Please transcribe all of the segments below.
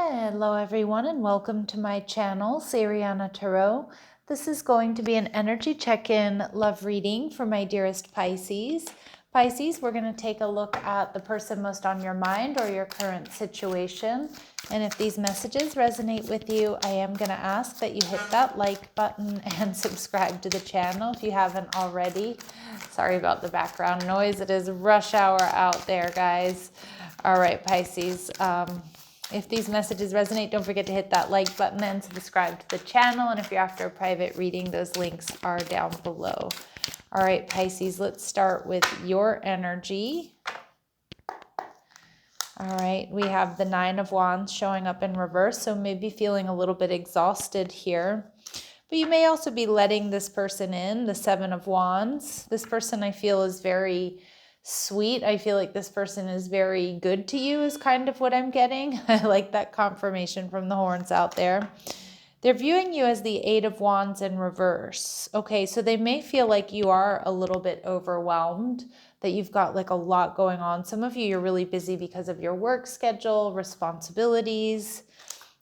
Hello everyone and welcome to my channel, Siriana Tarot. This is going to be an energy check-in love reading for my dearest Pisces. Pisces, we're going to take a look at the person most on your mind or your current situation. And if these messages resonate with you, I am going to ask that you hit that like button and subscribe to the channel if you haven't already. Sorry about the background noise. It is rush hour out there, guys. All right, Pisces. If these messages resonate, don't forget to hit that like button and subscribe to the channel. And if you're after a private reading, those links are down below. All right, Pisces, let's start with your energy. All right, we have the Nine of Wands showing up in reverse, so maybe feeling a little bit exhausted here. But you may also be letting this person in, the Seven of Wands. This person I feel is very sweet. I feel like this person is very good to you is kind of what I'm getting. I like that confirmation from the horns out there. They're viewing you as the Eight of Wands in reverse. Okay, so they may feel like you are a little bit overwhelmed, that you've got like a lot going on. Some of you, you're really busy because of your work schedule, responsibilities.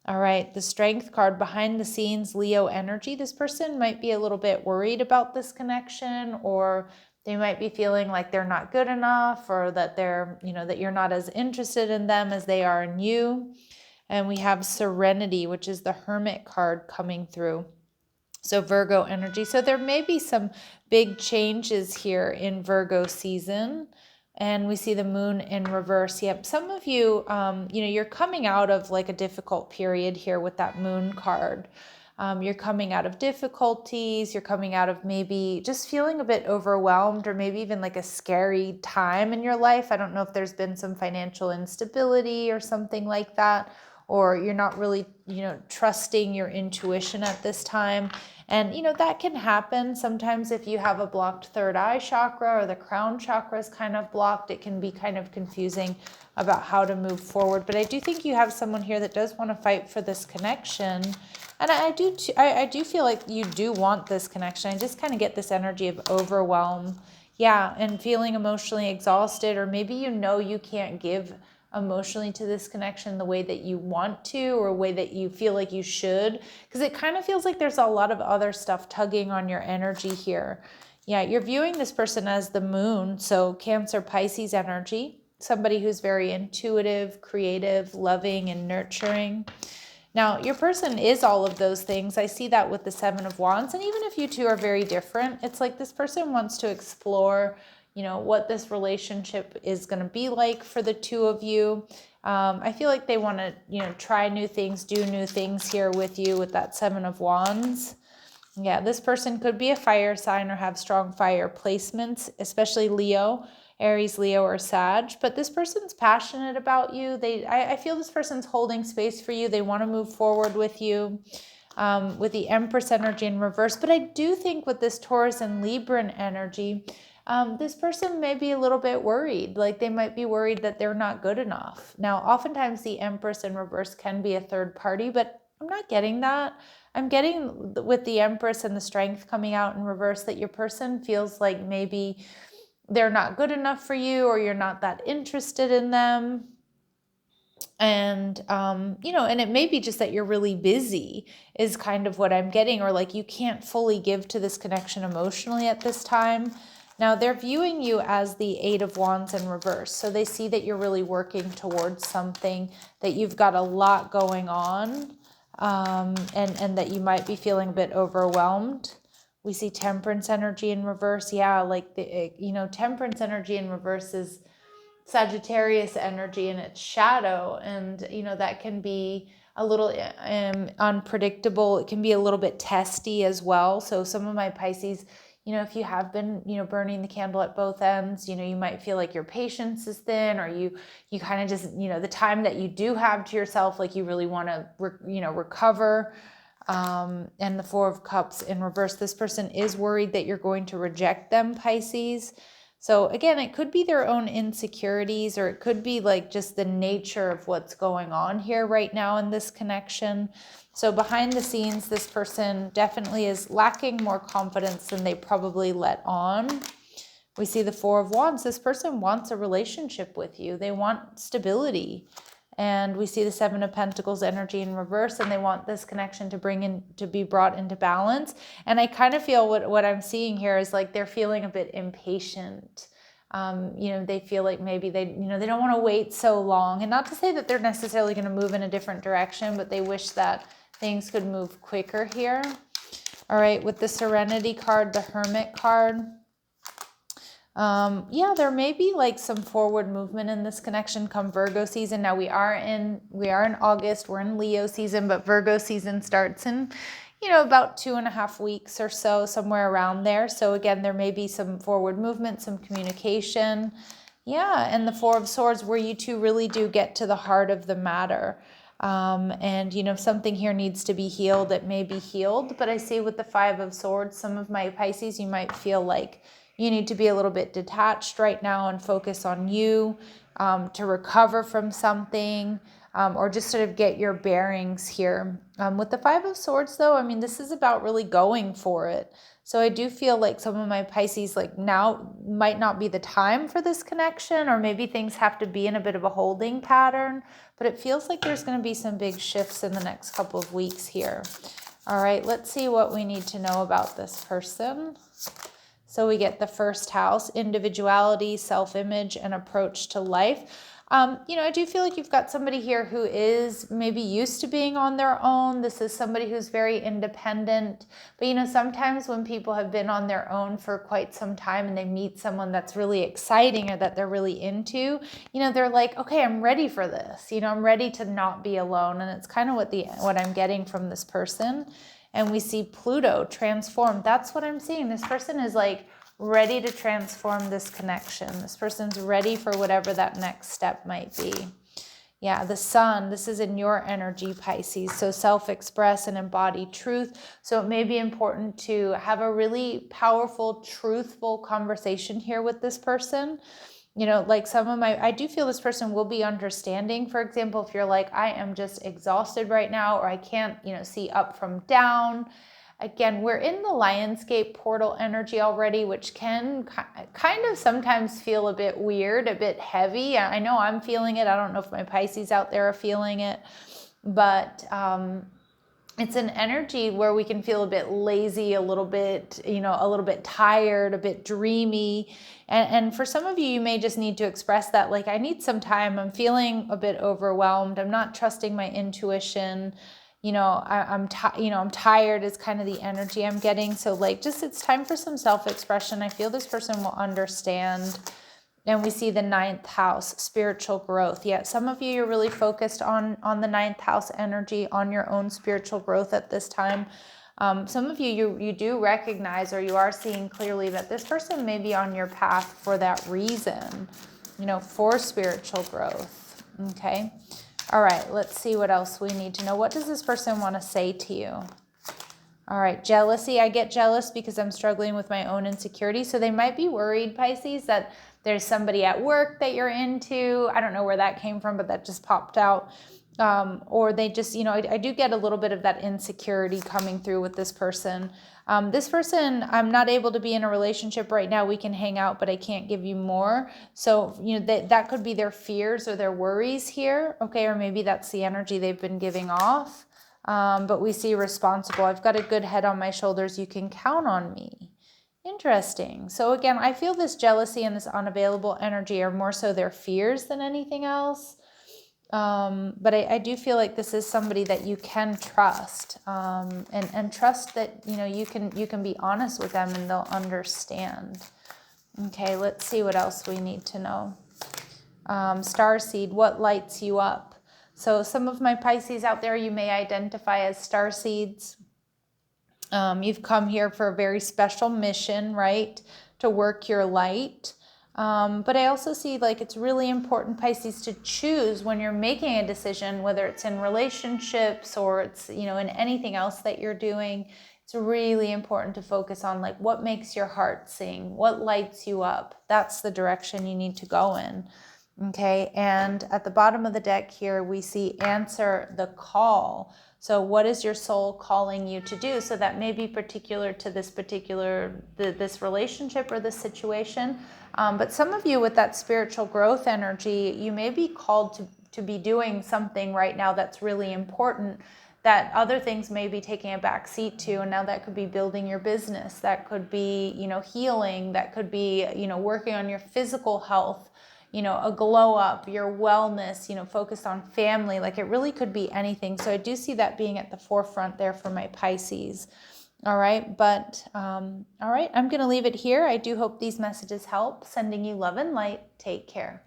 All right, the Strength card, behind the scenes, Leo energy. This person might be a little bit worried about this connection, or they might be feeling like they're not good enough, or that they're, that you're not as interested in them as they are in you. And we have Serenity, which is the Hermit card coming through. So Virgo energy. So there may be some big changes here in Virgo season. And we see the moon in reverse. Yep. Some of you, you're coming out of like a difficult period here with that moon card. You're coming out of difficulties. You're coming out of maybe just feeling a bit overwhelmed, or maybe even like a scary time in your life. I don't know if there's been some financial instability or something like that, or you're not really, trusting your intuition at this time. And, that can happen sometimes if you have a blocked third eye chakra, or the crown chakra is kind of blocked. It can be kind of confusing about how to move forward. But I do think you have someone here that does want to fight for this connection. And I do feel like you do want this connection. I just kind of get this energy of overwhelm. Yeah, and feeling emotionally exhausted, or maybe you can't give emotionally to this connection the way that you want to, or a way that you feel like you should, because it kind of feels like there's a lot of other stuff tugging on your energy here. Yeah, you're viewing this person as the moon, so Cancer, Pisces energy, somebody who's very intuitive, creative, loving, and nurturing. Now, your person is all of those things. I see that with the Seven of Wands. And even if you two are very different, it's like this person wants to explore, what this relationship is going to be like for the two of you. I feel like they want to, try new things, do new things here with you with that Seven of Wands. Yeah, this person could be a fire sign or have strong fire placements, especially Leo, Aries, Leo, or Sag. But this person's passionate about you. I feel this person's holding space for you. They want to move forward with you. With the Empress energy in reverse. But I do think with this Taurus and Libran energy, this person may be a little bit worried. Like they might be worried that they're not good enough. Now, oftentimes the Empress in reverse can be a third party, but I'm not getting that. I'm getting with the Empress and the Strength coming out in reverse that your person feels like maybe they're not good enough for you, or you're not that interested in them. And, and it may be just that you're really busy is kind of what I'm getting, or like you can't fully give to this connection emotionally at this time. Now they're viewing you as the Eight of Wands in reverse. So they see that you're really working towards something, that you've got a lot going on, and that you might be feeling a bit overwhelmed. We see Temperance energy in reverse. Yeah, like Temperance energy in reverse is Sagittarius energy in its shadow, and that can be a little unpredictable. It can be a little bit testy as well. So some of my Pisces, if you have been burning the candle at both ends, you might feel like your patience is thin, or you kind of just the time that you do have to yourself, like you really want to recover. And the Four of Cups in reverse, this person is worried that you're going to reject them, Pisces. So again, it could be their own insecurities, or it could be like just the nature of what's going on here right now in this connection. So behind the scenes, this person definitely is lacking more confidence than they probably let on. We see the Four of Wands. This person wants a relationship with you. They want stability. And we see the Seven of Pentacles energy in reverse, and they want this connection to be brought into balance. And I kind of feel what I'm seeing here is like they're feeling a bit impatient. They feel like maybe they don't want to wait so long. And not to say that they're necessarily going to move in a different direction, but they wish that things could move quicker here. All right, with the Serenity card, the Hermit card. There may be like some forward movement in this connection come Virgo season. Now we are in August, we're in Leo season, but Virgo season starts in, about 2.5 weeks or so, somewhere around there. So again, there may be some forward movement, some communication. Yeah, and the Four of Swords, where you two really do get to the heart of the matter. If something here needs to be healed, it may be healed. But I see with the Five of Swords, some of my Pisces, you might feel like you need to be a little bit detached right now and focus on you, to recover from something, or just sort of get your bearings here. With the Five of Swords, though, this is about really going for it. So I do feel like some of my Pisces, like now might not be the time for this connection, or maybe things have to be in a bit of a holding pattern, but it feels like there's going to be some big shifts in the next couple of weeks here. All right, let's see what we need to know about this person. So we get the first house, individuality, self-image, and approach to life. I do feel like you've got somebody here who is maybe used to being on their own. This is somebody who's very independent. But, sometimes when people have been on their own for quite some time and they meet someone that's really exciting or that they're really into, they're like, okay, I'm ready for this. I'm ready to not be alone. And it's kind of what I'm getting from this person. And we see Pluto transformed. That's what I'm seeing. This person is like ready to transform this connection. This person's ready for whatever that next step might be. Yeah, the Sun, this is in your energy, Pisces. So self-express and embody truth. So it may be important to have a really powerful, truthful conversation here with this person. Like I do feel this person will be understanding. For example, if you're like, I am just exhausted right now, or I can't, see up from down. Again, we're in the Lionsgate portal energy already, which can kind of sometimes feel a bit weird, a bit heavy. I know I'm feeling it. I don't know if my Pisces out there are feeling it, but it's an energy where we can feel a bit lazy, a little bit tired, a bit dreamy. And for some of you, you may just need to express that, like, I need some time. I'm feeling a bit overwhelmed. I'm not trusting my intuition. I'm tired is kind of the energy I'm getting. So it's time for some self-expression. I feel this person will understand. And we see the 9th house, spiritual growth. Yeah, some of you, you're really focused on the 9th house energy, on your own spiritual growth at this time. Some of you do recognize, or you are seeing clearly, that this person may be on your path for that reason, for spiritual growth. Okay. All right, let's see what else we need to know. What does this person want to say to you? All right, jealousy. I get jealous because I'm struggling with my own insecurity. So they might be worried, Pisces, that there's somebody at work that you're into. I don't know where that came from, but that just popped out. Or they just, I do get a little bit of that insecurity coming through with this person. This person, I'm not able to be in a relationship right now. We can hang out, but I can't give you more. So, that could be their fears or their worries here. Okay, or maybe that's the energy they've been giving off. But we see responsible. I've got a good head on my shoulders. You can count on me. Interesting. So again, I feel this jealousy and this unavailable energy are more so their fears than anything else. But I do feel like this is somebody that you can trust, and trust that, you can be honest with them and they'll understand. Okay, let's see what else we need to know. Starseed, what lights you up? So some of my Pisces out there, you may identify as starseeds. You've come here for a very special mission, right? To work your light. But I also see it's really important, Pisces, to choose when you're making a decision, whether it's in relationships or it's, in anything else that you're doing. It's really important to focus on what makes your heart sing, what lights you up. That's the direction you need to go in. Okay, and at the bottom of the deck here, we see answer the call. So what is your soul calling you to do? So that may be particular to this relationship or this situation. But some of you with that spiritual growth energy, you may be called to be doing something right now that's really important that other things may be taking a back seat to. And now that could be building your business. That could be, healing. That could be, working on your physical health, a glow up, your wellness, focused on family. Like it really could be anything. So I do see that being at the forefront there for my Pisces. All right. But, all right, I'm going to leave it here. I do hope these messages help. Sending you love and light. Take care.